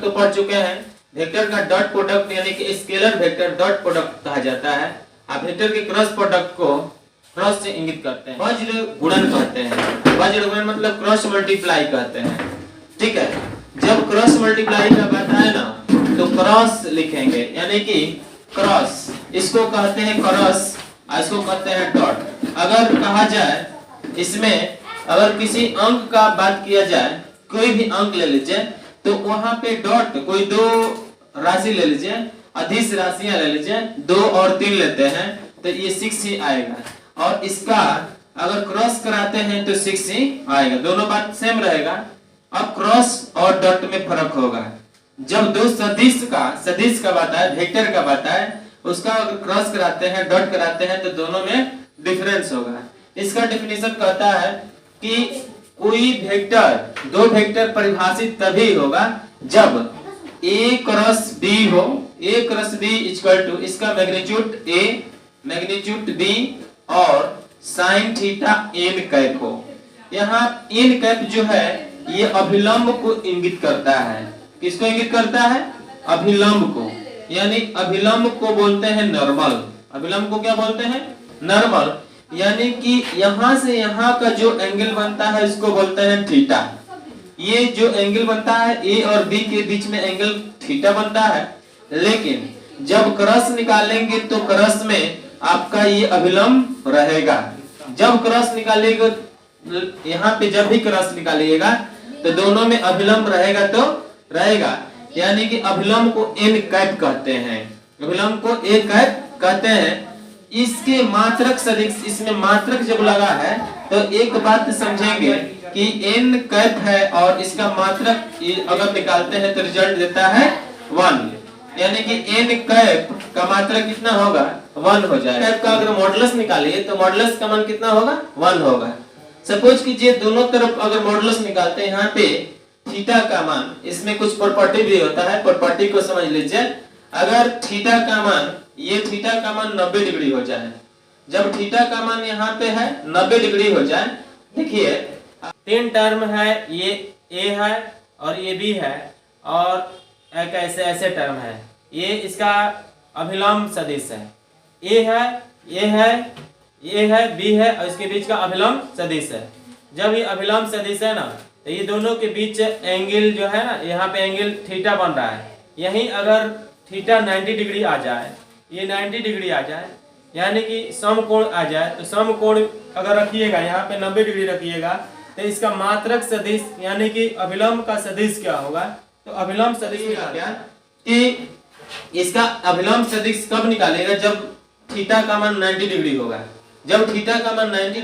तो पढ़ चुके हैं। वेक्टर का डॉट प्रोडक्ट यानी कि स्केलर वेक्टर डॉट प्रोडक्ट कहा जाता है। आप वेक्टर के क्रॉस प्रोडक्ट को क्रॉस से इंगित करते हैं। वज्र गुणन कहते हैं। वज्र गुणन मतलब क्रॉस मल्टीप्लाई कहते हैं। ठीक है, जब क्रॉस मल्टीप्लाई का बात आए ना तो क्रॉस लिखेंगे, यानी कि क्रॉस, इसको कहते हैं क्रॉस, इसको कहते हैं डॉट। अगर कहा जाए इसमें, अगर किसी अंक का बात किया जाए, कोई भी अंक ले लीजिए, तो वहां पे डॉट कोई दो राशि ले लीजिए, अधिक राशियां ले लीजिए, 2 और 3 लेते हैं तो ये 6 ही आएगा, और इसका अगर क्रॉस कराते हैं तो 6 ही आएगा। दोनों बात सेम रहेगा। अब क्रॉस और डॉट में फर्क होगा। जब दो सदिश का बात है, वेक्टर का बात है, उसका अगर क्रॉस कराते हैं, डॉट कराते हैं तो दोनों में डिफरेंस होगा। इसका डेफिनेशन कहता है कि कोई वेक्टर, दो वेक्टर परिभाषित तभी होगा जब a क्रॉस b हो। a cross b equal to इसका मैग्नीट्यूड a, मैग्नीट्यूड b और साइन थीटा n कैप हो। यहाँ n कैप जो है ये अभिलंब को इंगित करता है। किसको इंगित करता है? अभिलंब को, यानी अभिलंब को बोलते हैं नॉर्मल। अभिलंब को क्या बोलते हैं? नॉर्मल। यानी कि यहाँ से यहाँ का जो एंगल बनता है इसको बोलते हैं थीटा। ये जो एंगल बनता है ए और बी के बीच में एंगल थीटा बनता है, लेकिन जब क्रॉस निकालेंगे तो क्रॉस में आपका ये अभिलंब रहेगा। जब क्रॉस निकालेगा, यहाँ पे जब भी क्रॉस निकालिएगा तो दोनों में अभिलंब रहेगा तो रहेगा, यानी कि अभिलंब को एन कैप कहते हैं। अभिलंब को ए कैप कहते हैं। इसके मात्रक सदिश, इसमें मात्रक जब लगा है तो एक बात समझेंगे कि n कैप है और इसका मात्रक अगर निकालते हैं तो रिजल्ट देता है 1, यानी कि n कैप का मात्रक कितना होगा? 1 हो जाएगा। कैप का अगर मॉडुलस निकालिए तो मॉडुलस का मान कितना होगा? 1 होगा। सपोज कीजिए दोनों तरफ अगर मॉडुलस निकालते हैं, यहाँ पे थीटा का मान, इसमें कुछ प्रॉपर्टी भी होता है, प्रॉपर्टी को समझ लीजिए। अगर थीटा का मान, ये थीटा का मान 90 डिग्री हो जाए, जब थीटा का मान यहाँ पे है 90 डिग्री हो जाए, देखिए 3 टर्म है, ये ए है और ये बी है और एक ऐसे टर्म है, ये इसका अभिलंब सदिश है। ए है, ये है, ये है, बी है और इसके बीच का अभिलंब सदिश है। जब ये अभिलंब सदिश है ना तो ये दोनों के बीच एंगल जो है ना, यहाँ पे एंगल थीटा बन रहा है। यहीं अगर थीटा 90 डिग्री आ जाए, ये 90 डिग्री आ जाए, यानी कि समकोण आ जाए, तो समकोण अगर रखिएगा यहाँ पे 90 डिग्री रखिएगा तो इसका मात्रक सदिश यानी कि अभिलंब का सदिश क्या होगा? तो अभिलंब सदिश क्या कि इसका अभिलंब सदिश कब निकालेगा? जब थीटा का मान 90 डिग्री होगा। जब थीटा का मान 90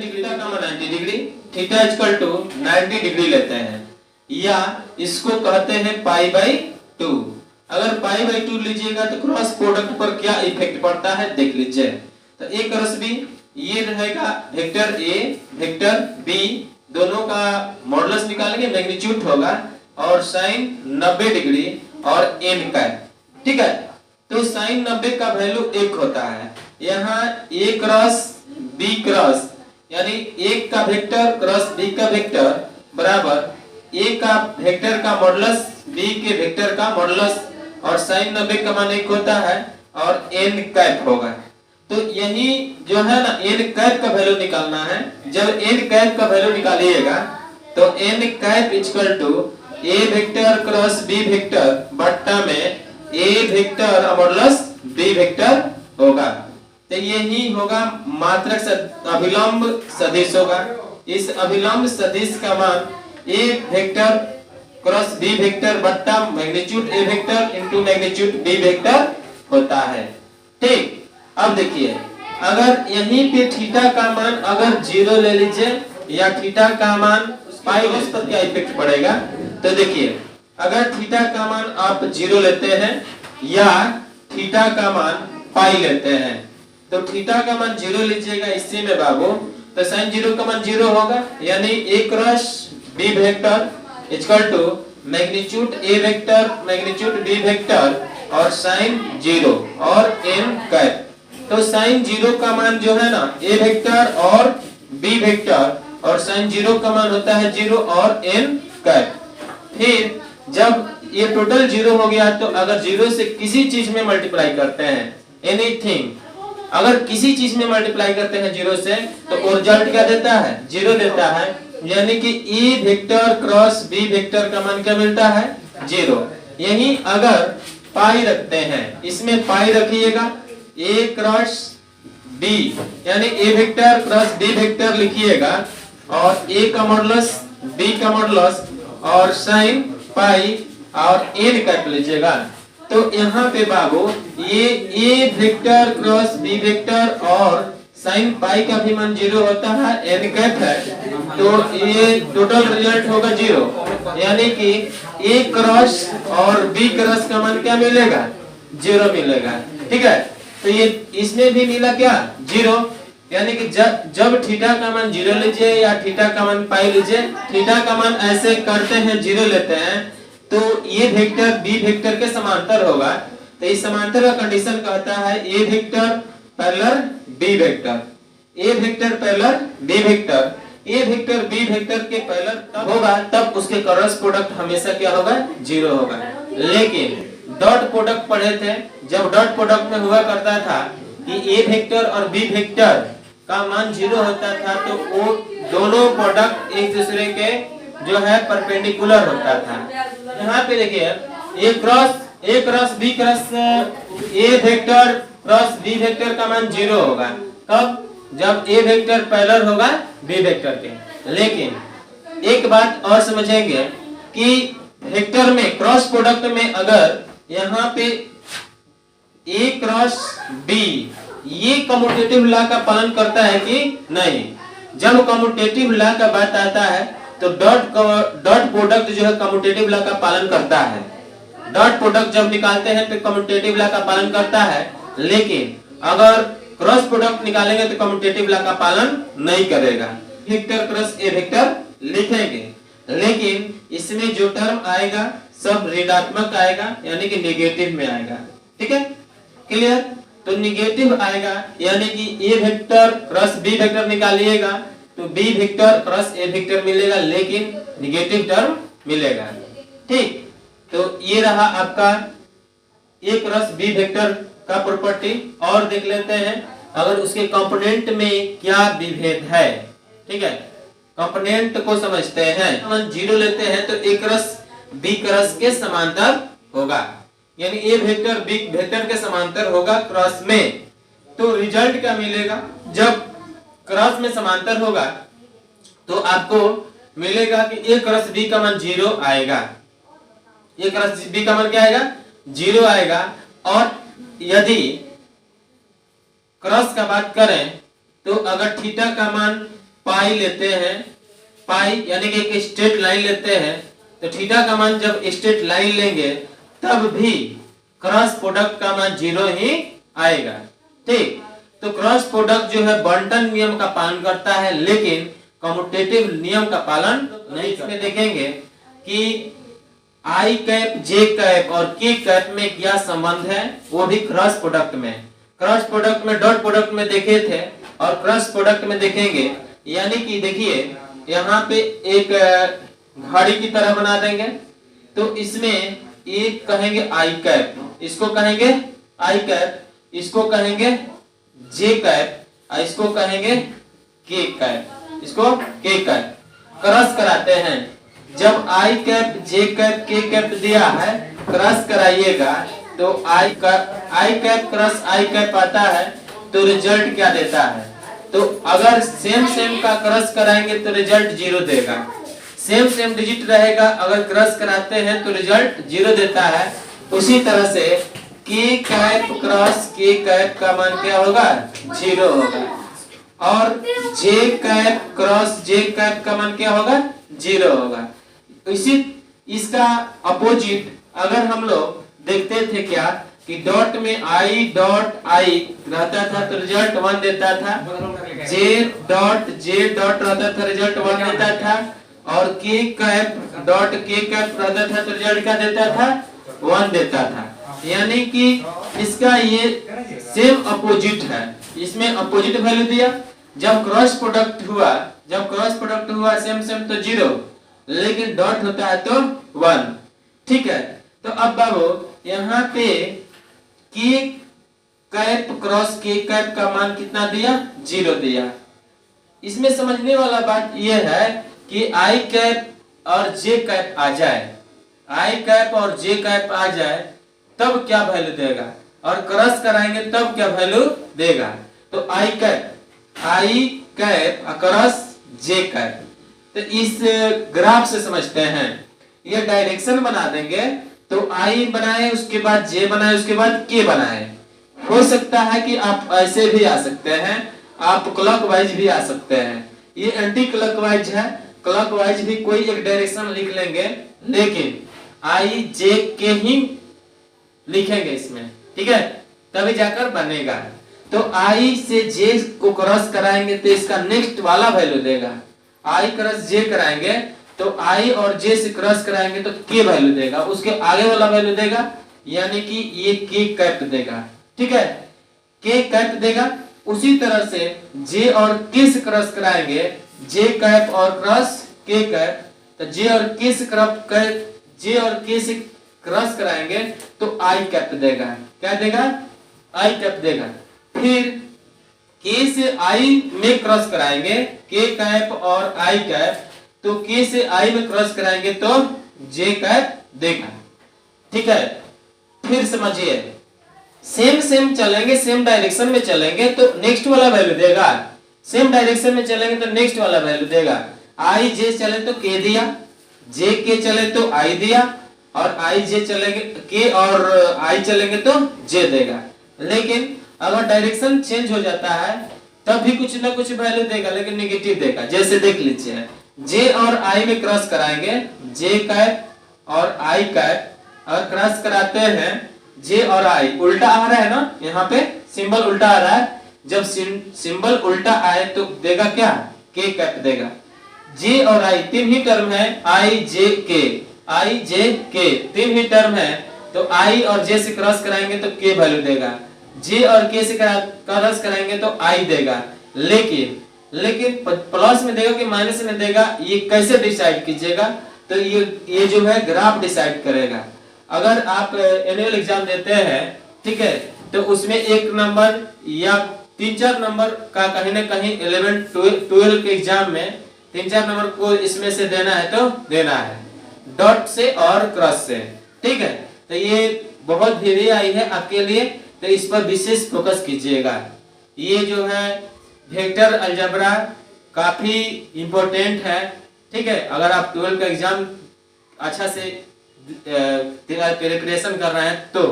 degree, theta equal to 90 degree लेते हैं, या इसको कहते हैं π/2। अगर π/2 लीजिएगा तो क्रॉस प्रोडक्ट पर क्या इफेक्ट पड़ता है देख लीजिए। तो a क्रॉस b, ये रहेगा वेक्टर a, वेक्टर b, दोनों का मॉडुलस निकालेंगे, मैग्नीट्यूड होगा और साइन 90 डिग्री और n कैप। ठीक है, तो साइन 90 का वैल्यू 1 होता है। यहाँ a क्रॉस b क्रॉस, यानी एक का वेक्टर क्रॉस b का वेक्टर बराबर a का वेक्टर का मॉडुलस b के वेक्टर का मॉडुलस, और साइन 90 का मान 1 होता है और n कैप होगा। तो यही जो है ना n कैप का वैल्यू निकालना है। जब n कैप का वैल्यू निकालिएगा तो n cap equal to a vector cross b vector बट्टा में a vector modulus b vector होगा। तो यही होगा मात्रक अभिलंब सदिश होगा। इस अभिलंब सदिश का मान a vector cross b vector बट्टा magnitude a vector into magnitude b vector होता है। ठीक, अब देखिए अगर यहीं पे थीटा का मान अगर 0 ले लीजिए या थीटा का मान पाई, उस पर क्या इफेक्ट पड़ेगा? तो देखिए अगर थीटा का मान आप 0 लेते हैं या थीटा का मान पाई लेते हैं, तो थीटा का मान 0 लीजिएगा इसी में बाबू, तो साइन 0 का मान 0 होगा, यानी a cross b vector equal to magnitude a vector magnitude b vector और साइन 0 और n कैप। तो साइन 0 का मान जो है ना a वेक्टर और b वेक्टर और साइन 0 का मान होता है 0 और n कैप। फिर जब ये टोटल जीरो हो गया। तो अगर जीरो से किसी चीज में मल्टीप्लाई करते हैं, एनीथिंग, अगर किसी चीज में मल्टीप्लाई करते हैं जीरो से, तो वो रिजल्ट क्या देता है? जीरो देता है। यानी कि E vector cross B vector का मान क्या मिलता है? जीरो। यही अगर पाई रखते हैं, इसमें पाई रखिएगा ए क्रॉस बी, यानी ए वेक्टर क्रॉस बी वेक्टर लिखिएगा, और ए का मॉडुलस बी का मॉडुलस और साइन पाई और एन काट लीजिएगा। तो यहाँ पे बाबू ये ए वेक्टर क्रॉस बी वेक्टर और साइन पाई का भी मान जीरो होता है, एन कैप है, तो ये टोटल रिजल्ट होगा जीरो। यानी कि ए क्रॉस और बी क्रॉस का मान क्या मिलेगा? जीरो मिलेगा। ठीक है, तो ये इसमें भी मिला क्या? जीरो। यानी कि जब थीटा का मान जीरो लीजिए या थीटा का मान पाई लीजिए, थीटा का मान ऐसे करते हैं जीरो लेते हैं, तो ये वेक्टर बी वेक्टर के समांतर होगा। तो इस समांतर का कंडीशन कहता है A vector parallel B vector, A vector parallel B vector, A vector B vector के पैरेलल तब होगा तब उसके क्रॉस प्रोडक्ट हमेशा क्या होगा? जीरो होगा। लेकिन डॉट प्रोडक्ट पढ़े थे, जब डॉट प्रोडक्ट में हुआ करता था कि ए वेक्टर और बी वेक्टर का मान जीरो होता था, तो वो दोनों प्रोडक्ट एक दूसरे के जो है परपेंडिकुलर होता था। यहाँ पे देखिए A cross B cross A vector cross B vector का मान जीरो होगा। कब? जब ए वेक्टर पैरेलल होगा बी वेक्टर के। लेकिन एक बात और समझेंगे कि वेक्टर में क्रॉस प्रोडक्ट में अगर यहाँ पे ए क्रॉस बी ये कम्यूटेटिव लॉ का पालन करता है कि नहीं? जब कम्यूटेटिव लॉ का बात आता है तो डॉट प्रोडक्ट जो है कम्यूटेटिव लॉ का पालन करता है। डॉट प्रोडक्ट जब निकालते हैं तो कम्यूटेटिव लॉ का पालन करता है, लेकिन अगर क्रॉस प्रोडक्ट निकालेंगे तो कम्यूटेटिव लॉ का पालन नहीं करेगा। वेक्टर क्रॉस ए वेक्टर लिखेंगे, लेकिन इसमें जो टर्म आएगा सब ऋणात्मक आएगा, यानी कि नेगेटिव में आएगा। ठीक है, क्लियर? तो नेगेटिव आएगा, यानी कि A vector cross B vector निकालिएगा तो B vector cross A vector मिलेगा, लेकिन नेगेटिव टर्म मिलेगा। ठीक, तो ये रहा आपका ए क्रॉस बी वेक्टर का प्रॉपर्टी। और देख लेते हैं अगर उसके कंपोनेंट में क्या विभेद है। ठीक है, कंपोनेंट को समझते हैं। हम जीरो लेते हैं तो ए क्रॉस बी क्रॉस के समांतर होगा, यानी ए वेक्टर बी वेक्टर के समांतर होगा क्रॉस में। तो रिजल्ट क्या मिलेगा? जब क्रॉस में समांतर होगा तो आपको मिलेगा कि ए क्रॉस बी का मान जीरो आएगा। ए क्रॉस बी का मान क्या आएगा? जीरो आएगा। और यदि क्रॉस का बात करें तो अगर थीटा का मान पाई लेते हैं, पाई यानी कि एक स्ट्रेट लाइन लेते हैं, तो थीटा का मान जब स्ट्रेट लाइन लेंगे तब भी क्रॉस प्रोडक्ट का मान जीरो ही आएगा। ठीक, तो क्रॉस प्रोडक्ट जो है बंटन नियम का पालन करता है, लेकिन कम्यूटेटिव नियम का पालन नहीं करता। इसमें देखेंगे कि आई कैप जे कैप और के कैप में क्या संबंध है, वो भी क्रॉस प्रोडक्ट में। क्रॉस प्रोडक्ट में डॉट प्रोडक्ट में देखे थे और क्रॉस प्रोडक्ट में देखेंगे। यानी कि देखिए यहाँ पे एक घड़ी की तरह बना देंगे, तो इसमें एक कहेंगे आई कैप, इसको कहेंगे आई कैप, इसको कहेंगे जे कैप, इसको कहेंगे के कैप, इसको के कैप। क्रॉस कराते हैं, जब आई कैप जे कैप के कैप दिया है क्रॉस कराइएगा तो आई कैप क्रॉस आई कैप आता है, तो रिजल्ट क्या देता है? तो अगर सेम का क्रॉस कराएंगे तो रिजल्ट जीरो देगा। सेम डिजिट रहेगा, अगर क्रॉस कराते हैं तो रिजल्ट जीरो देता है। उसी तरह से के कैप क्रॉस के कैप का मान क्या होगा? जीरो होगा। और जे कैप क्रॉस जे कैप का मान क्या होगा? जीरो होगा। इसी इसका अपोजिट अगर हम लोग देखते थे क्या कि डॉट में आई डॉट आई रहता था तो रिजल्ट 1 देता था, जे डॉट रहता था रिजल्ट 1 देता था, और के कैप डॉट के कैप रहता था तो रिजल्ट क्या देता था? 1 देता था। यानी कि इसका ये सेम अपोजिट है, इसमें अपोजिट वैल्यू दिया। जब क्रॉस प्रोडक्ट हुआ सेम तो जीरो, लेकिन डॉट होता है तो 1। ठीक है, तो अब बाबू यहाँ पे के कैप क्रॉस के कैप का मान कितना दिया, 0 दिया। इसमें समझने वाला बात यह है कि आई कैप और जे कैप आ जाए, आई कैप और जे कैप आ जाए तब क्या वैल्यू देगा, और क्रॉस कराएंगे तब क्या वैल्यू देगा। तो आई कैप क्रॉस जे कैप, तो इस ग्राफ से समझते हैं। ये डायरेक्शन बना देंगे, तो आई बनाए उसके बाद जे बनाए उसके बाद के बनाए। हो सकता है कि आप ऐसे भी आ सकते हैं, आप क्लॉकवाइज भी आ सकते हैं। ये एंटी क्लॉकवाइज है, क्लॉकवाइज भी कोई एक डायरेक्शन लिख लेंगे, लेकिन आई जे के ही लिखेंगे इसमें, ठीक है, तभी जाकर बनेगा। तो आई से जे को क्रॉस कराएंगे तो इसका नेक्स्ट वाला वैल्यू देगा। आई क्रॉस जे कराएंगे तो आई और जे से क्रॉस कराएंगे तो के वैल्यू देगा, उसके आगे वाला वैल्यू देगा, यानी कि ये के कैप देगा, ठीक है, के कैप देगा। उसी तरह से जे और के से क्रॉस कराएंगे, जे कैप और क्रॉस के कैप, तो जे और के से क्रॉस कराएंगे तो आई कैप देगा। क्या देगा, आई कैप देगा। फिर के से आई में क्रॉस कराएंगे, के कैप और आई कैप, तो के से आई में क्रॉस कराएंगे तो जे कैप देगा, ठीक है। फिर समझिए, सेम चलेंगे, सेम डायरेक्शन में चलेंगे तो नेक्स्ट वाला वैल्यू देगा, सेम डायरेक्शन में चलेंगे तो नेक्स्ट वाला वैल्यू देगा। आई जे चले तो के दिया, जे के चले तो आई दिया, और आई जे चलेंगे के और आई चलेंगे तो जे देगा। लेकिन अगर डायरेक्शन चेंज हो जाता है तब भी कुछ ना कुछ वैल्यू देगा, लेकिन नेगेटिव देगा। जैसे देख लीजिए, जे और आई में क्रॉस कराएंगे, जे कैप और आई कैप, और क्रॉस कराते हैं जे और आई, उल्टा आ रहा है ना, यहाँ पे सिंबल उल्टा आ रहा है। जब सिंबल उल्टा आए तो देगा क्या, के कैप देगा। जे और आई तीन ही टर्म है, आई जे के तीन ही टर्म है, तो आई और जे से क्रॉस कराएंगे तो के वैल्यू देगा, जे और के से क्रॉस कराएंगे तो आई देगा। लेकिन प्लस में देगा कि माइनस में देगा, ये कैसे डिसाइड कीजिएगा, तो ये जो है ग्राफ डिसाइड करेगा। अगर आप एनुअल एग्जाम देते हैं, ठीक है, तो उसमें एक नंबर या 3-4 नंबर का कहीं ना कहीं 11-12 के एग्जाम में 3-4 नंबर को इसमें से देना है तो देना है, डॉट से और क्रॉस से, ठीक है। तो ये बहुत भी आई है आपके लिए, तो इस पर विशेष फोकस कीजिएगा। ये जो है वेक्टर अलजेब्रा काफी इंपॉर्टेंट है, ठीक है। अगर आप 12 का एग्जाम अच्छा से प्रिपरेशन कर रहे हैं तो,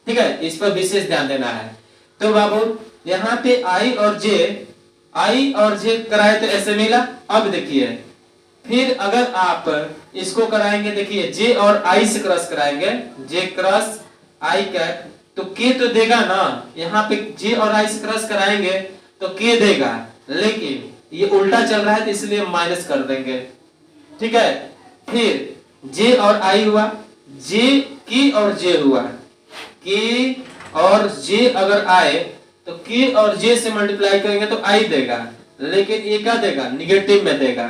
ठीक है, इस पर विशेष ध्यान देना है। तो बाबू यहाँ पे आई और जे कराए तो ऐसे मिला। अब देखिए, फिर अगर आप इसको कराएंगे, देखिए जे और आई से क्रॉस कराएंगे, जे क्रॉस आई कैप, तो के तो देगा ना, यहाँ पे जे और आई से क्रॉस कराएंगे तो के देगा, लेकिन ये उल्टा चल रहा है तो इसलिए माइनस कर देंगे, ठीक है। फिर जे और आई हुआ, जे की और जे हुआ, के और जे अगर आए तो के और जे से मल्टीप्लाई करेंगे तो आई देगा, लेकिन ये क्या देगा, निगेटिव में देगा।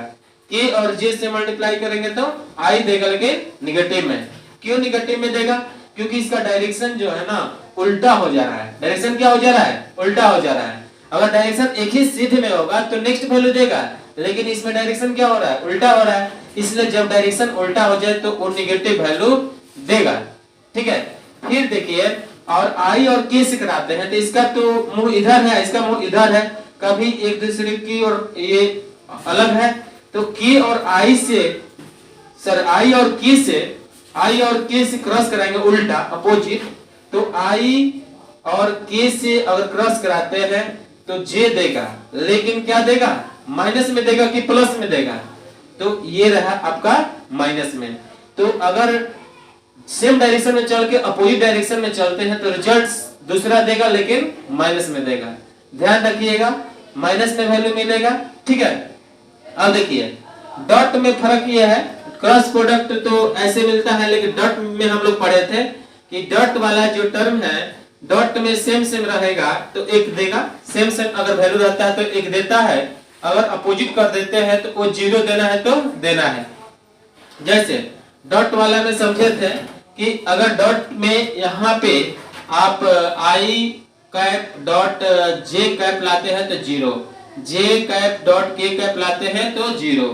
के और जे से मल्टीप्लाई करेंगे तो आई देगा, लेकिन निगेटिव में। क्यों निगेटिव में देगा, क्योंकि इसका डायरेक्शन जो है ना उल्टा हो जा रहा है। डायरेक्शन क्या हो जा रहा है, उल्टा हो जा रहा है। अगर डायरेक्शन एक ही सीधे में होगा तो नेक्स्ट वैल्यू देगा, लेकिन इसमें डायरेक्शन क्या हो रहा है, उल्टा हो रहा है, इसलिए जब डायरेक्शन उल्टा हो जाए तो वो निगेटिव वैल्यू देगा, ठीक है। फिर देखिए, और आई और के से कराते हैं तो इसका तो मुंह इधर है, इसका मुंह इधर है, कभी एक दूसरे की और ये अलग है, तो के और आई से आई और के से क्रॉस कराएंगे उल्टा, अपोजिट, तो आई और के से अगर क्रॉस कराते हैं तो जे देगा, लेकिन क्या देगा, माइनस में देगा कि प्लस में देगा, तो ये रहा आपका माइनस में। तो अगर सेम डायरेक्शन में चल के अपोजिट डायरेक्शन में चलते हैं तो रिजल्ट दूसरा देगा, लेकिन माइनस में देगा। ध्यान रखिएगा, माइनस में वैल्यू मिलेगा, ठीक है। अब देखिए, डॉट में फर्क यह है, क्रॉस प्रोडक्ट तो ऐसे मिलता है, लेकिन डॉट में हम लोग पढ़े थे कि डॉट वाला जो टर्म है, डॉट में सेम रहेगा तो एक देगा, सेम अगर वैल्यू रहता है तो एक देता है, अगर अपोजिट कर देते हैं तो वो 0 देना है तो देना है। जैसे डॉट वाला में समझे थे कि अगर डॉट में यहाँ पे आप आई कैप डॉट जे कैप लाते हैं तो 0, जे कैप डॉट के कैप लाते हैं तो 0,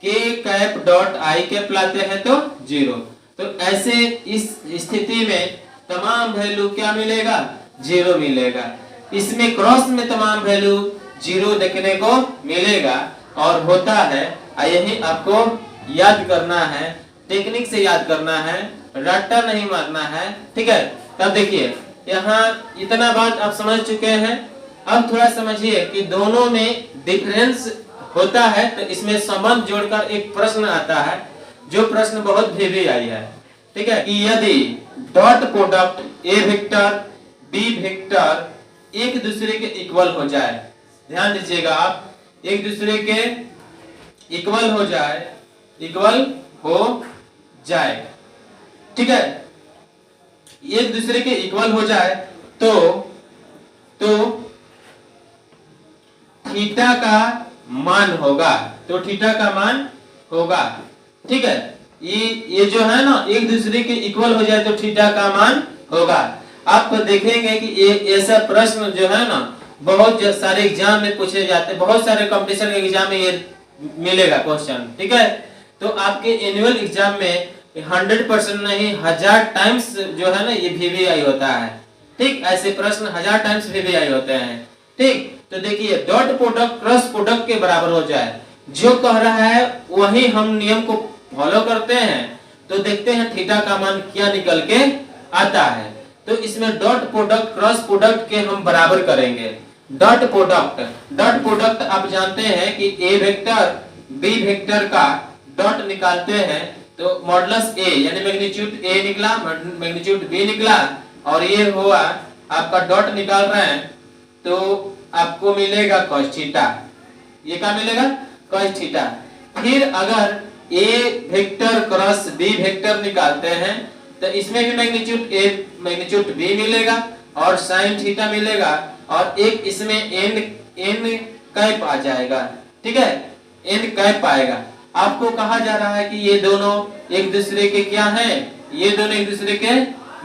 के कैप डॉट आई कैप लाते हैं तो 0। तो ऐसे इस स्थिति में तमाम वैल्यू क्या मिलेगा? 0 मिलेगा। इसमें क्रॉस में तमाम वैल्यू 0 देखने को मिलेगा और होता है। यही आपको याद करना है, टेक्निक से याद करना है, रट्टा नहीं मारना है, ठीक है। तब देखिए यहाँ इतना बात आप समझ चुके हैं। अब थोड़ा समझिए कि दोनों में डिफरेंस होता है तो इसमें संबंध जोड़कर एक प्रश्न आता है, जो प्रश्न बहुत VVI है, ठीक है। कि यदि dot product A vector B vector एक दूसरे के इक्वल हो जाए, ध्यान दीजिएगा आप, एक दूसरे के इक्वल हो जाए, ठीक है, एक दूसरे के इक्वल हो जाए तो थीटा का मान होगा, ठीक है। ये जो है ना, एक दूसरे के इक्वल हो जाए तो थीटा का मान होगा। आप देखेंगे कि ये ऐसा प्रश्न जो है ना बहुत सारे एग्जाम में पूछे जाते हैं, बहुत सारे कंपटीशन एग्जाम में ये मिलेगा क्वेश्चन, ठीक है। तो आपके एनुअल एग्जाम में 100% नहीं 1000 टाइम्स जो है ना ये VVI होता है, ठीक। ऐसे प्रश्न 1000 टाइम्स VVI होते हैं, ठीक। तो देखिए डॉट प्रोडक्ट क्रॉस प्रोडक्ट के बराबर हो जाए, जो कह रहा है वही हम नियम को फॉलो करते हैं, तो देखते हैं थीटा का मान क्या निकल के आता है। तो इसमें डॉट प्रोडक्ट क्रॉस प्रोडक्ट के हम बराबर करेंगे। डॉट प्रोडक्ट आप जानते हैं कि ए वेक्टर बी वेक्टर का डॉट निकालते हैं तो मॉडुलस ए यानी मैग्नीट्यूड ए निकला, मैग्नीट्यूड बी निकला, और ये हुआ आपका डॉट निकाल रहे हैं तो आपको मिलेगा cos थीटा। ये क्या मिलेगा? cos theta. फिर अगर ए वेक्टर क्रॉस बी वेक्टर निकालते हैं तो इसमें भी मैग्नीट्यूड ए मैग्नीट्यूड बी मिलेगा और sin थीटा मिलेगा, और एक इसमें n कैप आ जाएगा, ठीक है, n कैप आएगा। आपको कहा जा रहा है कि ये दोनों एक दूसरे के क्या हैं? ये दोनों एक दूसरे के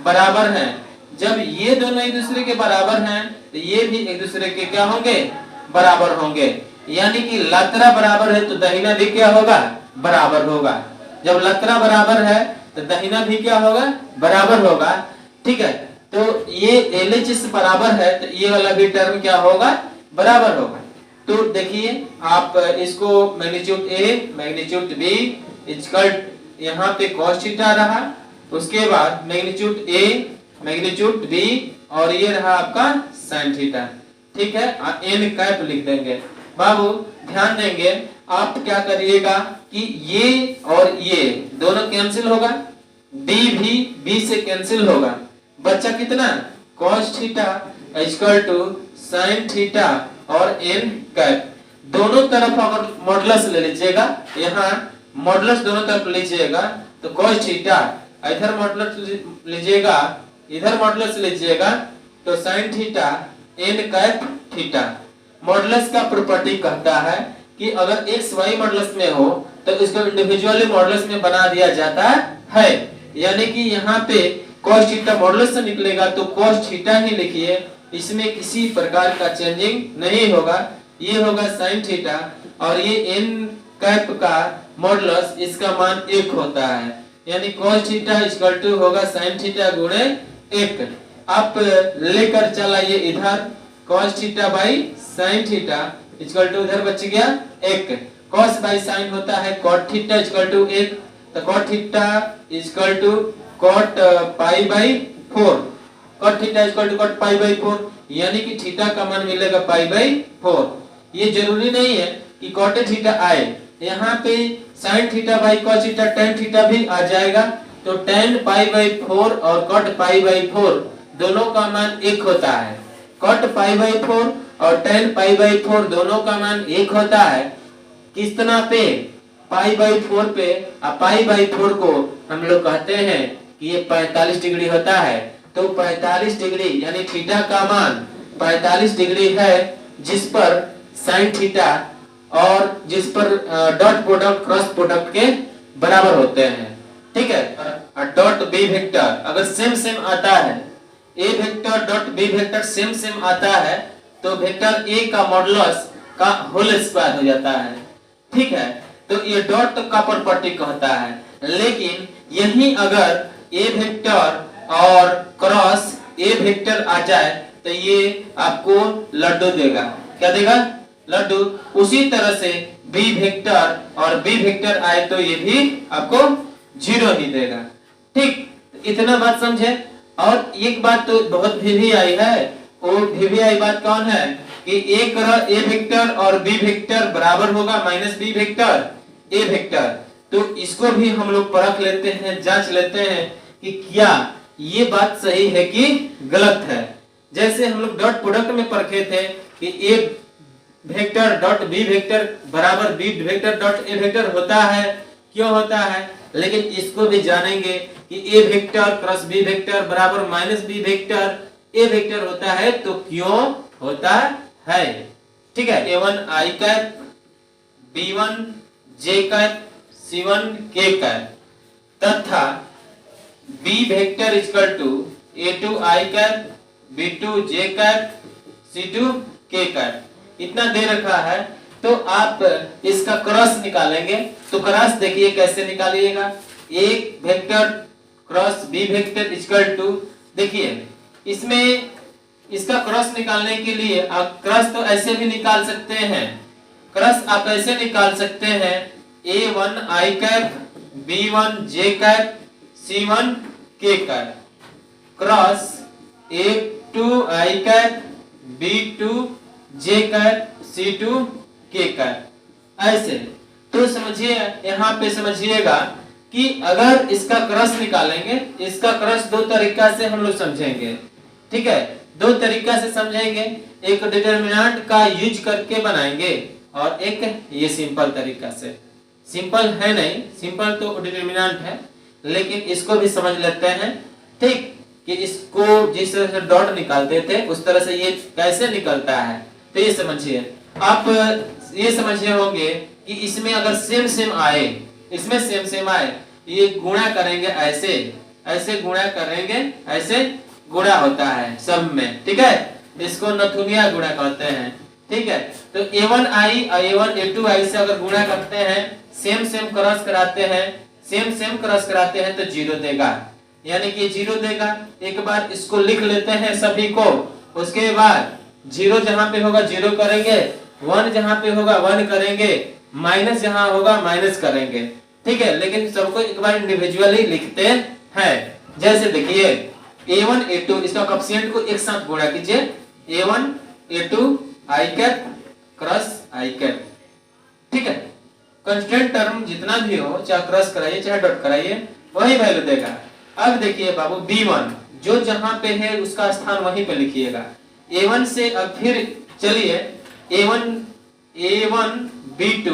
बराबर हैं। जब ये दोनों एक दूसरे के बराबर हैं तो ये भी एक दूसरे के क्या होंगे? बराबर होंगे। यानी कि लतरा बराबर है तो दहिना भी क्या होगा? बराबर होगा। जब लतरा बराबर है तो दहिना भी क्या होगा? बराबर होगा, ठीक है। तो ये LHS बराबर है तो ये वाला भी टर्म क्या होगा? बराबर होगा। तो देखिए आप इसको magnitude A magnitude B equal यहाँ पे cos थीटा रहा, उसके बाद मैग्नीट्यूड ए मैग्नीट्यूड बी और ये रहा आपका sin थीटा, ठीक है। n कैप लिख देंगे। बाबू ध्यान देंगे, आप क्या करिएगा कि ये और ये दोनों कैंसिल होगा, b भी b से कैंसिल होगा, बच्चा कितना? cos theta equal to sin theta और n कैप। दोनों तरफ अगर मॉडुलस ले लीजिएगा, यहाँ मॉडुलस दोनों तरफ लीजिएगा तो cos थीटा, इधर मॉडुलस लीजिएगा, इधर मॉडुलस लीजिएगा तो sin theta n cap theta. Modulus का प्रॉपर्टी कहता है कि अगर x y मॉडुलस में हो तो इसको इंडिविजुअली मॉडुलस में बना दिया जाता है। यानी कि यहाँ पे cos थीटा मॉडुलस से निकलेगा तो cos थीटा ही लिखिए, इसमें किसी प्रकार का चेंजिंग नहीं होगा। ये होगा sin थीटा और ये n कैप का मॉडुलस, इसका मान 1 होता है, यानी cos थीटा इक्वल टू होगा sin थीटा गुणे 1। आप लेकर चलाइए इधर cos theta by sin theta equal to इधर बच गया 1। cos बाई sin होता है cot थीटा इक्वल टू 1, तो cot theta equal to cot pi by 4, cot theta equal to cot pi by 4, यानी कि थीटा का मान मिलेगा पाई बाई 4। ये जरूरी नहीं है कि cot थीटा आए, यहाँ पे sin theta by cos theta tan theta भी आ जाएगा, तो tan पाई बाई 4 और cot पाई बाई 4 दोनों का मान 1 होता है। cot पाई बाई 4 और tan पाई बाई 4 दोनों का मान 1 होता है। कितना पे? पाई बाई 4 पे। अब पाई बाई 4 को हम लोग कहते हैं कि ये 45 डिग्री होता है, तो 45 डिग्री यानी थीटा का मान 45 डिग्री है, जिस पर sin थीटा और जिस पर डॉट प्रोडक्ट क्रॉस प्रोडक्ट के बराबर होते हैं। ठीक है। और डॉट बी वेक्टर अगर सेम आता है, A vector dot B vector same आता है तो वेक्टर ए का मॉडुलस का होल स्क्वायर हो जाता है। ठीक है, तो ये डॉट का प्रॉपर्टी कहता है। लेकिन यही अगर ए वेक्टर और क्रॉस ए वेक्टर आ जाए तो ये आपको लड्डू देगा। क्या देगा? लड्डू। उसी तरह से बी वेक्टर और बी वेक्टर आए तो ये भी आपको 0 ही देगा। ठीक, इतना बात समझे। और एक बात तो बहुत भी आई है, वो भी आई बात कौन है कि ए वेक्टर और बी वेक्टर बराबर होगा minus B vector A vector. तो इसको भी हम लोग परख लेते हैं, जांच लेते हैं कि क्या ये बात सही है कि गलत है। जैसे हम लोग डॉट प्रोडक्ट में परखे थे कि A vector dot B vector बराबर B vector dot A vector होता है। क्यों होता है? लेकिन इसको भी जानेंगे कि A vector cross B vector बराबर minus B vector A vector होता है तो क्यों होता है। ठीक है, a1 i cap, b1 j cap, c1 k cap तथा b vector equal to a2 i cap, b2 j cap, c2 k cap. इतना दे रखा है तो आप इसका क्रॉस निकालेंगे। तो क्रॉस देखिए कैसे निकालिएगा। एक vector cross B vector equal to, देखिए इसमें इसका क्रॉस निकालने के लिए आप क्रॉस तो ऐसे भी निकाल सकते हैं। क्रॉस आप ऐसे निकाल सकते हैं a1 i cap, b1 j cap, c1 k cap cross a2 i cap, b2 j cap, c2 k cap. ऐसे तो समझिए, यहाँ पे समझिएगा कि अगर इसका क्रॉस निकालेंगे, इसका क्रॉस दो तरीका से हम लोग समझेंगे। ठीक है, दो तरीका से समझेंगे। एक डिटरमिनेंट का यूज करके बनाएंगे और एक ये सिंपल तरीका से। सिंपल है नहीं, सिंपल तो डिटरमिनेंट है, लेकिन इसको भी समझ लेते हैं। ठीक, कि इसको जिस तरह से डॉट निकालते थे उस तरह से ये कैसे निकलता है। तो ये समझिए, आप ये समझे होंगे कि इसमें अगर सेम आए, इसमें सेम आए, ये गुणा करेंगे ऐसे, ऐसे गुणा करेंगे, ऐसे गुणा होता है सब में। ठीक है, इसको नथुनिया गुणा कहते हैं। ठीक है, तो a1 i और a1 a2 i से अगर गुणा करते हैं, सेम क्रॉस कराते हैं, सेम क्रॉस कराते हैं तो 0 देगा, यानी कि 0 देगा। एक बार इसको लिख लेते हैं सभी को, उसके बाद 0 जहां पे होगा 0 करेंगे, 1 जहां पे होगा 1 करेंगे, माइनस जहां होगा माइनस करेंगे। ठीक है, लेकिन सबको एक बार इंडिविजुअली लिखते हैं। जैसे देखिए a1 a2 इसका कोएफिशिएंट को एक साथ गुणा कीजिए, a1 a2 i cap cross i cap. ठीक है, कांस्टेंट टर्म जितना भी हो, चाहे क्रॉस कराइए चाहे डॉट कराइए, वही वैल्यू देगा। अब देखिए बाबू b1 जो जहां पे है उसका स्थान वहीं पे लिखिएगा। a1 से अब फिर चलिए a1 b2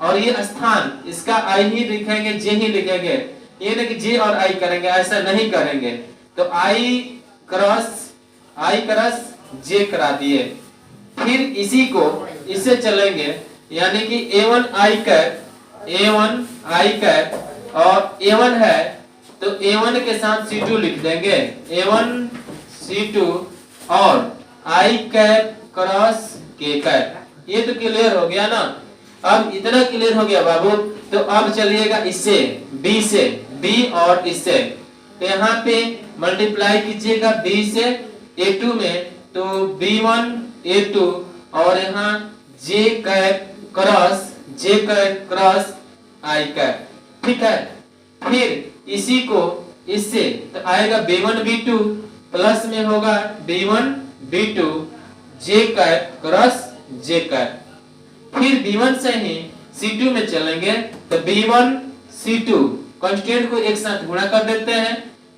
और ये स्थान इसका i ही लिखेंगे, j ही लिखेंगे। ये नहीं कि j और i करेंगे, ऐसा नहीं करेंगे। तो i क्रॉस j करा दिए, फिर इसी को इससे चलेंगे, यानी कि a1 i कैप और a1 है तो a1 के साथ c2 लिख देंगे, a1 c2 और i cap cross k cap. ये तो क्लियर हो गया ना। अब इतना क्लियर हो गया बाबू, तो अब चलिएगा इससे b और इससे, तो यहाँ पे मल्टीप्लाई कीजिएगा b से a2 में, तो b1 a2 और यहाँ j cap cross i cap. ठीक है, फिर इसी को इससे तो आएगा b1 b2 प्लस में होगा b1 b2 j cap cross j cap. फिर b1 से ही c2 में चलेंगे, तो b1 c2 कांस्टेंट को एक साथ गुणा कर देते हैं,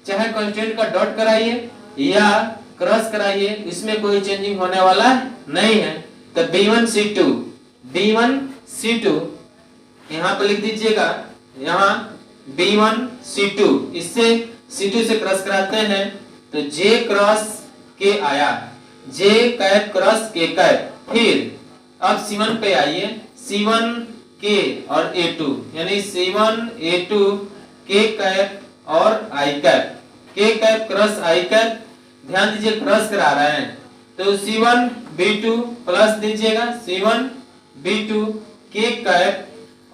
चाहे कांस्टेंट का डॉट कराइए या क्रॉस कराइए, इसमें कोई चेंजिंग होने वाला नहीं है। तो b1 c2 यहाँ पे लिख दीजिएगा, यहाँ b1 c2, इससे c2 से क्रॉस कराते हैं तो j क्रॉस k आया, j cap cross k cap. फिर अब c1 पे आइए, c1 k और a2, यानी c1 a2 के कैप और आई कैप, के कैप क्रॉस आई कैप, ध्यान दीजिए क्रॉस करा रहे हैं तो C1 B2 प्लस दीजिएगा C1 B2 के कैप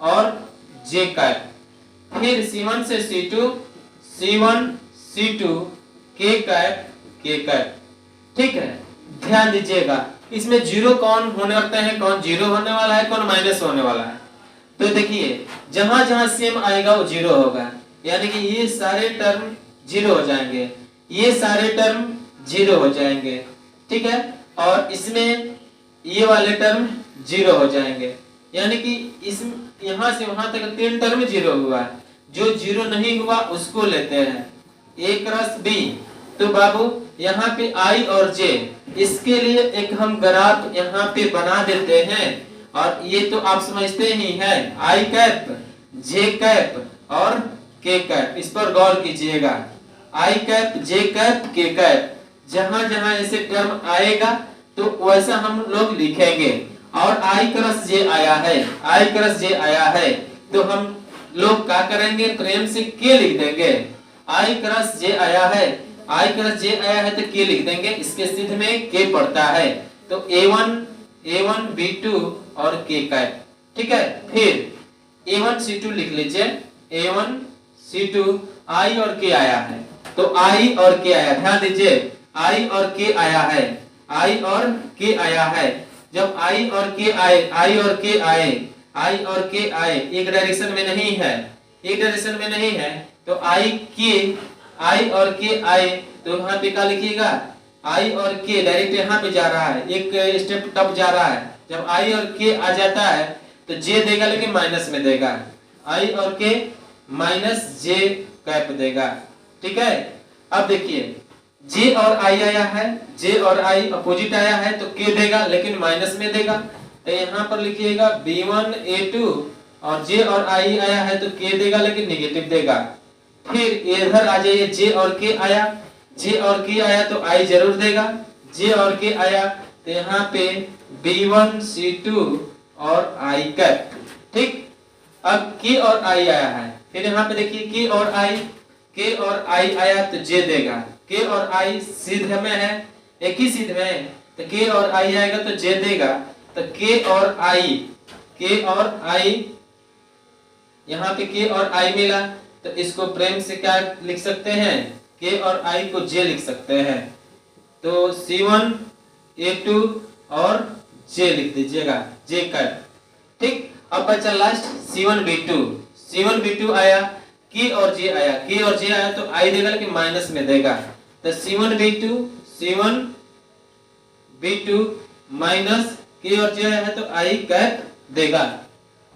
और जे कैप, फिर C1 से C2 C1 C2 के कैप के कैप। ठीक है, ध्यान दीजिएगा इसमें जीरो कौन होने लगते हैं, कौन जीरो होने वाला है, कौन माइनस होने वाला है। तो देखिए जहां जहां सेम आएगा वो जीरो होगा, यानी कि ये सारे टर्म जीरो हो जाएंगे, ये सारे टर्म जीरो हो जाएंगे। ठीक है, और इसमें ये वाले टर्म जीरो हो जाएंगे, यानी कि इस यहां से वहां तक तीन टर्म जीरो हुआ, जो जीरो नहीं हुआ उसको लेते हैं ए क्रॉस बी। तो बाबू यहाँ पे आई और जे, इसके लिए एक हम ग्राफ यहाँ पे बना देते हैं, और ये तो आप समझते ही हैं आई कैप जे कैप और के कैप, इस पर गौर कीजिएगा। आई कैप जे कैप के कैप, जहां जहां ऐसे टर्म आएगा तो वैसा हम लोग लिखेंगे। और आई क्रॉस जे आया है, आई क्रॉस जे आया है तो हम लोग क्या करेंगे, प्रेम से के लिख देंगे। आई क्रॉस जे आया है, आई क्रॉस जे आया है तो के लिख देंगे, इसके सिद्ध में के पड़ता है तो A1 B2 और के कैप। ठीक है, फिर A1 C2 लिख लीजिए, A1 C2 आई और के आया है तो आई और के आया, ध्यान दीजिए आई और के आया है, आई और के आया है। जब आई और के आए, आई और के आए, आई और के आए एक डायरेक्शन में नहीं है, एक डायरेक्शन में नहीं है तो आई और के आए तो यहाँ पे क्या लिखिएगा, आई और के डायरेक्ट यहाँ पे जा रहा है, एक स्टेप टप जा रहा है। जब आई और के आ जाता है तो जे देगा लेकिन माइनस में देगा, आई और के माइनस जे कैप देगा। ठीक है, अब देखिए जे और आई आया है, जे और आई अपोजिट आया है तो के देगा लेकिन माइनस में देगा, तो यहाँ पर लिखिएगा B1 A2, और जे और आई आया है तो के देगा लेकिन नेगेटिव देगा। फिर इधर आ जाइए, जे और के आया, जे और के आया तो आई जरूर देगा, जे और के आया तो यहाँ पे B1 C2 और आई कैप। ठीक, अब के और आई आया है, फिर यहाँ पे देखिए के और आई आया तो जे देगा, के और आई सीध में है, एक ही सीध में है तो के और आई आएगा तो जे देगा, तो के और आई यहाँ पे के और आई मिला तो इसको प्रेम से क्या लिख सकते हैं, के और आई को जे लिख सकते हैं, तो C1 A2 और जे लिख दीजिएगा, जे कैप। ठीक, अब बचा last C1 B2, C1 B2 आया, के और जे आया, के और जे आया तो आई देगा लेकिन माइनस में देगा, तो C1 B2 माइनस के और जे आया है तो आई कैप देगा।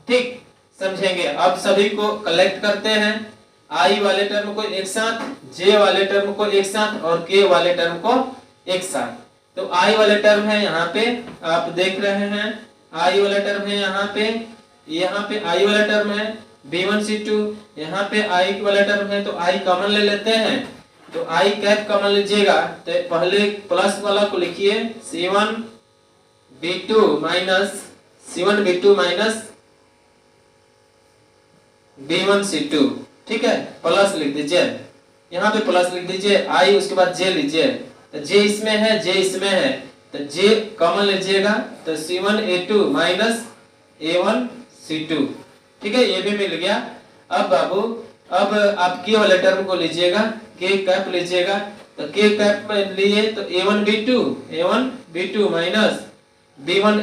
ठीक, समझेंगे। अब सभी को कलेक्ट करते हैं, आई वाले टर्म को एक साथ, जे वाले टर्म को एक साथ और के वाले टर्म को एक साथ। तो आई वाले टर्म है यहाँ पे आप देख रहे हैं, आई वाला टर्म है यहाँ पे आई वाला टर्म है B1 C2, यहाँ पे आई वाला टर्म है तो आई कॉमन ले लेते हैं, तो आई कैप कॉमन लीजिएगा तो पहले प्लस वाला को लिखिए C1 B2 minus B1 C2। ठीक है, प्लस लिख दीजिए, यहाँ पे प्लस लिख दीजिए, आई उसके बाद जे लीजिए, तो जे इसमें है, जे इसमें है तो जे कॉमन लीजिएगा तो C1 A2 minus A1 C2। ठीक है, ये भी मिल गया। अब बाबू अब आप के वाले टर्म को लीजिएगा, के कैप लीजिएगा, तो के कैप में लिए तो A1 B2 minus B1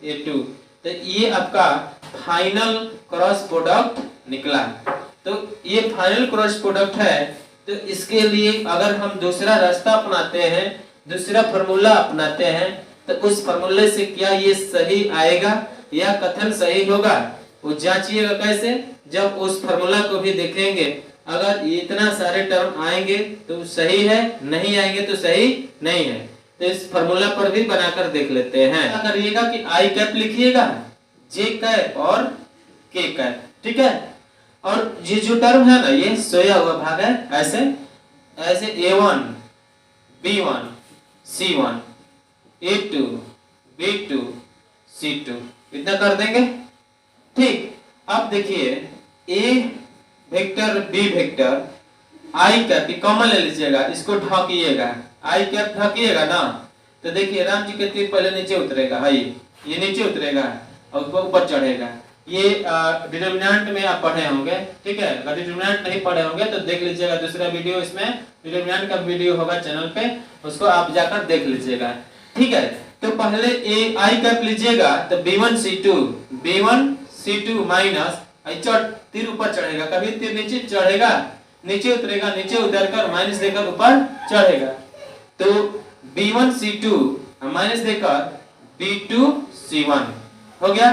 A2, तो ये आपका फाइनल क्रॉस प्रोडक्ट निकला। तो ये फाइनल क्रॉस प्रोडक्ट है, तो इसके लिए अगर हम दूसरा रास्ता अपनाते हैं, दूसरा फॉर्मूला अपनाते हैं, तो उस फॉर्मूले से क्या ये सही आएगा या कथन सही होगा, वो जांचिएगा कैसे, जब उस फॉर्मूला को भी देखेंगे। अगर इतना सारे टर्म आएंगे तो सही है, नहीं आएंगे तो सही नहीं है, तो इस फॉर्मूला पर भी बनाकर देख लेते हैं। क्या करिएगा कि आई कैप लिखिएगा, जे कैप और के कैप। ठीक है, और ये जो टर्म है ना, ये सोया हुआ भाग है, ऐसे A1 B1 C1 A2 B2 C2 इतना कर देंगे। ठीक, अब देखिए वेक्टर बी वेक्टर आई कैप कॉमन ले लीजिएगा, इसको ढकिएगा, आई कैप ढकिएगा ना, तो देखिए राम जी के तीर पहले नीचे उतरेगा, है ये नीचे उतरेगा और ऊपर चढ़ेगा। ये डिटरमिनेंट में आप पढ़े होंगे, ठीक है। अगर डिटरमिनेंट नहीं पढ़े होंगे तो देख लीजिएगा, दूसरा वीडियो इसमें डिटरमिनेंट का वीडियो होगा चैनल पे, उसको आप जाकर देख लीजिएगा, ठीक है। तो पहले ए आई कैप लीजिएगा तो B1C2 माइनस तीर ऊपर चढ़ेगा, कभी तीर नीचे चढ़ेगा, नीचे उतरेगा, नीचे उतरकर माइनस देकर ऊपर चढ़ेगा। तो B1C2 माइनस देकर B2C1 हो गया।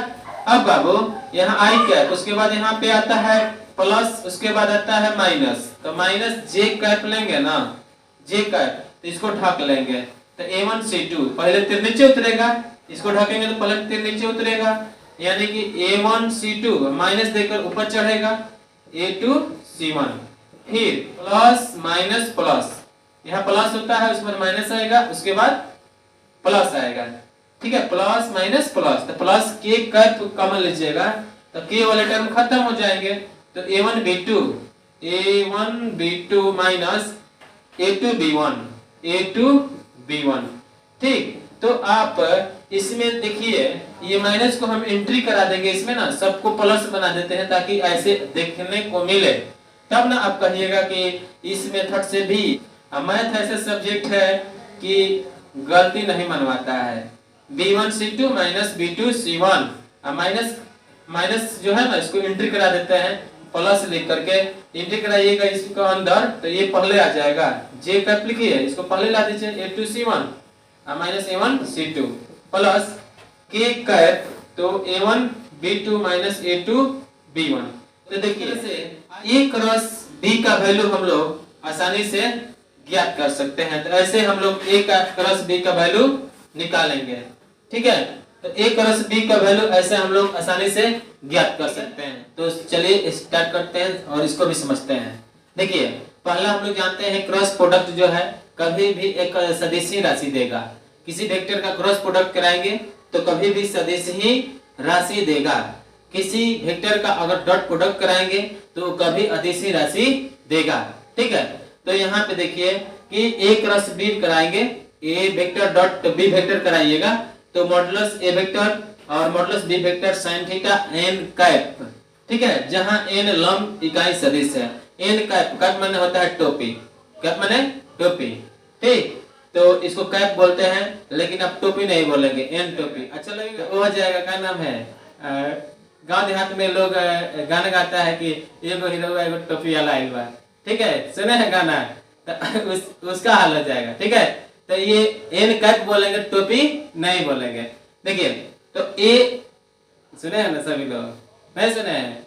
अब बाबू यहाँ आई कैप, उसके बाद यहाँ पे आता है प्लस, उसके बाद आता है माइनस, तो माइनस जे कैप लेंगे ना, जे कैप, तो इसको ढक लेंगे। तो A1C2 पहले तीर नीचे उतरेगा, इसको ढकेंगे तो पहले तीर नीचे उतरेगा, यानी कि A1C2 माइनस देकर ऊपर चढ़ेगा A2C1, फिर प्लस माइनस प्लस, यहाँ प्लस होता है उस पर माइनस आएगा, उसके बाद प्लस आएगा, ठीक है। प्लस माइनस प्लस, तो प्लस के कैप कॉमन लीजिएगा तो के वाले टर्म खत्म हो जाएंगे। तो A1B2 माइनस A2B1, ठीक। तो आप इसमें देखिए ये माइनस को हम एंट्री करा देंगे इसमें ना, सबको प्लस बना देते हैं ताकि ऐसे देखने को मिले, तब ना आप कहिएगा कि इस मेथड से भी। मैथ ऐसे सब्जेक्ट है कि गलती नहीं मनवाता है। B1C2 माइनस B2C1, माइनस जो है ना इसको एंट्री करा देते हैं, प्लस लिख करके एंट्री कराइएगा इसको अंदर, तो ये पहले आ जाएगा, जे कैप लिखिए, इसको पहले ला दीजिए A2C1 माइनस A1C2 प्लस के कैप, तो A1B2 माइनस A2B1। तो देखिए A क्रॉस B का वैल्यू हम लोग आसानी से ज्ञात कर सकते हैं। तो ऐसे हम लोग A का क्रॉस B का वैल्यू निकालेंगे, ठीक है। तो A क्रॉस B का वैल्यू ऐसे हम लोग आसानी से ज्ञात कर सकते हैं। तो चलिए स्टार्ट करते हैं और इसको भी समझते हैं। देखिए पहला हम लोग जानते हैं क्रॉस प्रोडक्ट जो है कभी भी एक सदिश राशि देगा। किसी वेक्टर का क्रॉस प्रोडक्ट कराएंगे तो कभी भी सदिश ही राशि देगा। किसी वेक्टर का अगर डॉट प्रोडक्ट कराएंगे तो कभी अदिश राशि देगा, ठीक है। तो यहाँ पे देखिए कि A क्रॉस B कराएंगे, A vector dot B vector कराइएगा तो मॉडुलस A वेक्टर और modulus B vector sin theta n cap, ठीक है। जहां n लंब इकाई सदिश है, n कैप माने होता है टोपी, कैप माने टोपी, ठीक। तो इसको कैप बोलते हैं, लेकिन अब टोपी नहीं बोलेंगे, n टोपी अच्छा लगेगा, वो हो जाएगा। क्या नाम है, गांव देहात में लोग गाना गाता है कि एगो हीरो एगो टोपी वाला आइल बा, ठीक है, सुने हैं गाना, तो उसका हाल हो जाएगा, ठीक है। तो ये n कैप बोलेंगे, टोपी नहीं बोलेंगे। देखिए तो A सुने हैं ना सभी लोग, नहीं सुने हैं?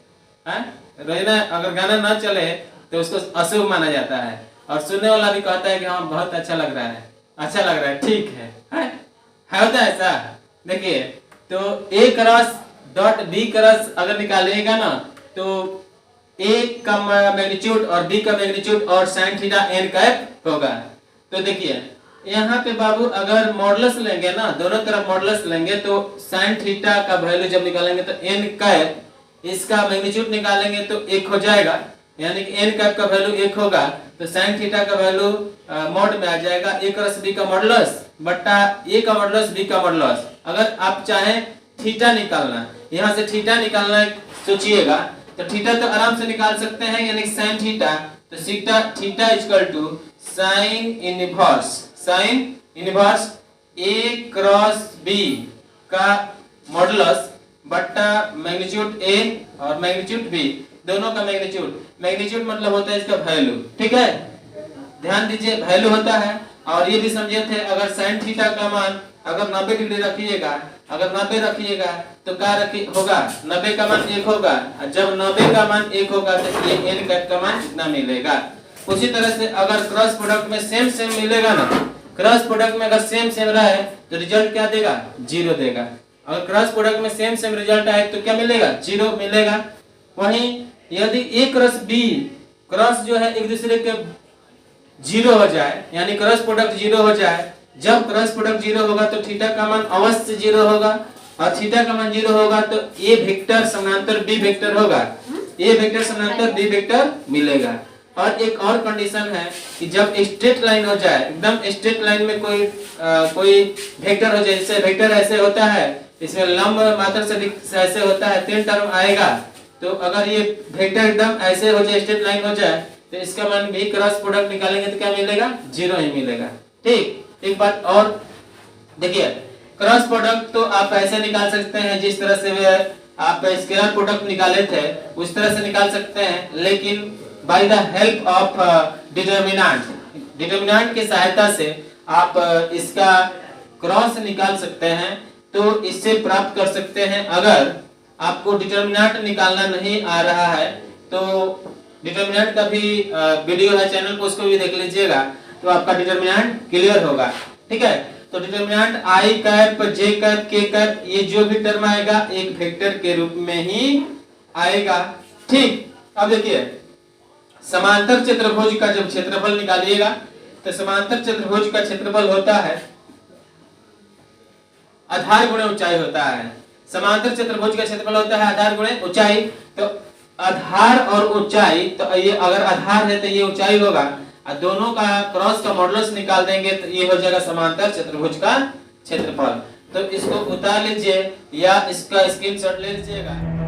रोजना अगर गाना ना चले तो उसको अशुभ माना जाता है, और सुनने वाला भी कहता है कि हाँ बहुत अच्छा लग रहा है, अच्छा लग रहा है, ठीक है होता है ऐसा। देखिए तो A cross dot B cross अगर निकालिएगा ना तो A का मैग्नीट्यूड और B का मैग्नीट्यूड और sin थीटा n कैप होगा। तो देखिए यहाँ पे बाबू अगर मॉडुलस लेंगे ना, दोनों तरफ मॉडुलस लेंगे तो sin थीटा का वैल्यू जब निकालेंगे तो n कैप, इसका मैग्नीट्यूड निकालेंगे तो 1 हो जाएगा, यानी कि n कैप का वैल्यू 1 होगा। तो sin थीटा का वैल्यू मॉड में आ जाएगा A क्रॉस B का मॉडुलस बट्टा A का मॉडुलस B का मॉडुलस। अगर आप चाहें थीटा निकालना, यहाँ से थीटा निकालना सोचिएगा तो थीटा तो आराम से निकाल सकते हैं, यानी sin थीटा, तो theta equal to sin inverse A cross B का मॉडुलस बट्टा मैग्नीट्यूड A और मैग्नीट्यूड B, दोनों का मैग्नीट्यूड मतलब होता है इसका वैल्यू, ठीक है। ध्यान दीजिए वैल्यू होता है। और ये भी समझे थे अगर sin थीटा का मान अगर 90 डिग्री रखिएगा, अगर 90 रखिएगा तो क्या होगा, 90 का मान 1 होगा, जब 90 का मान 1 होगा तो ये n कैप का मान कितना मिलेगा। उसी तरह से अगर क्रॉस प्रोडक्ट में सेम मिलेगा ना, क्रॉस प्रोडक्ट में अगर सेम रहे तो रिजल्ट क्या देगा, 0 देगा। अगर क्रॉस प्रोडक्ट में सेम रिजल्ट आए तो क्या मिलेगा, 0 मिलेगा। वहीं यदि A क्रॉस B क्रॉस जो है एक दूसरे के 0 हो जाए, यानी क्रॉस प्रोडक्ट 0 हो जाए, जब क्रॉस प्रोडक्ट 0 होगा तो थीटा का मान अवश्य 0 होगा, और थीटा का मान 0 होगा तो A वेक्टर समानांतर B वेक्टर होगा। ए वेक्टर समानांतर बी वेक्टर मिलेगा। और एक और कंडीशन है कि जब स्ट्रेट लाइन हो जाए, एकदम स्ट्रेट लाइन में कोई वेक्टर हो जाए, जैसे वेक्टर ऐसे होता है, इसमें लंब मात्रा से ऐसे होता है, 3 टर्म आएगा। तो अगर ये वेक्टर एकदम ऐसे हो जाए, स्ट्रेट लाइन हो जाए, तो इसका मान भी क्रॉस प्रोडक्ट निकालेंगे तो क्या मिलेगा? 0 ही मिलेगा। ठीक, एक बात और देखिए, क्रॉस प्रोडक्ट तो आप ऐसे निकाल सकते हैं जिस तरह से आप स्केलर प्रोडक्ट निकाले थे उस तरह से निकाल सकते हैं, लेकिन by the help of determinant की सहायता से आप इसका क्रॉस निकाल सकते हैं। तो इससे प्राप्त कर सकते हैं, अगर आपको डिटर्मिनेंट निकालना नहीं आ रहा है तो डिटर्मिनेंट का भी वीडियो है चैनल पर, उसको भी देख लीजिएगा, तो आपका डिटर्मिनेंट क्लियर होगा। ठीक है, तो डिटर्मिनेंट आई कैप, जे कैप, के कैप, ये जो भी टर्म आएगा एक वेक्टर के रूप में ही आएगा। ठीक, अब देखिए समांतर चतुर्भुज का जब क्षेत्रफल निकालिएगा तो समांतर चतुर्भुज का क्षेत्रफल होता है आधार गुणे ऊंचाई होता है। समांतर चतुर्भुज का क्षेत्रफल होता है आधार गुणे ऊंचाई। तो आधार और ऊंचाई, तो ये अगर आधार है तो ये ऊंचाई होगा, और दोनों का क्रॉस का मॉडुलस निकाल देंगे तो ये हो जाएगा समांतर चतुर्भुज का क्षेत्रफल। तो इसको उतार लीजिए या इसका स्क्रीनशॉट ले लीजिएगा।